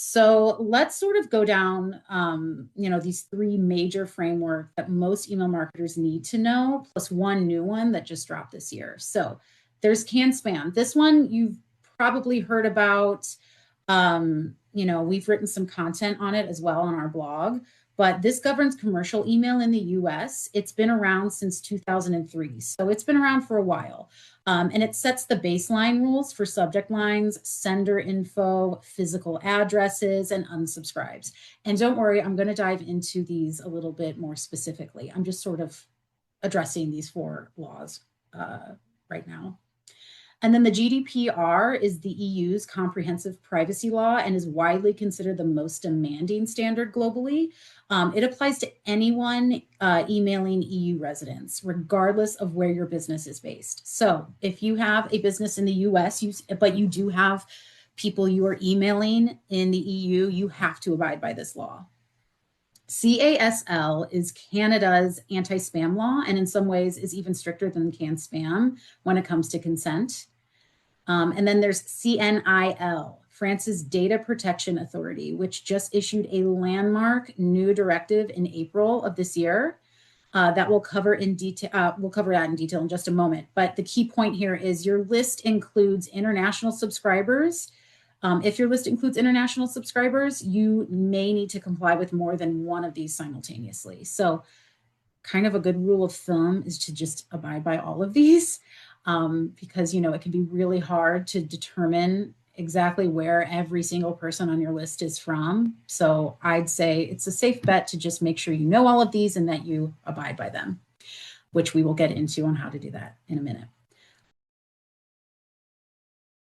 So let's sort of go down, these three major framework that most email marketers need to know, plus one new one that just dropped this year. So there's CAN-SPAM. This one you've probably heard about. We've written some content on it as well on our blog, but this governs commercial email in the US. It's been around since 2003, so it's been around for a while. And it sets the baseline rules for subject lines, sender info, physical addresses, and unsubscribes. And don't worry, I'm going to dive into these a little bit more specifically. I'm just sort of addressing these four laws right now. And then the GDPR is the EU's comprehensive privacy law and is widely considered the most demanding standard globally. It applies to anyone emailing EU residents, regardless of where your business is based. So if you have a business in the US, but you do have people you are emailing in the EU, you have to abide by this law. CASL is Canada's anti-spam law, and in some ways is even stricter than CAN-SPAM when it comes to consent. And then there's CNIL, France's Data Protection Authority, which just issued a landmark new directive in April of this year that we'll cover in detail. We'll cover that in detail in just a moment. But the key point here is your list includes international subscribers. If your list includes international subscribers, you may need to comply with more than one of these simultaneously. So kind of a good rule of thumb is to just abide by all of these because, it can be really hard to determine exactly where every single person on your list is from. So I'd say it's a safe bet to just make sure you know all of these and that you abide by them, which we will get into on how to do that in a minute.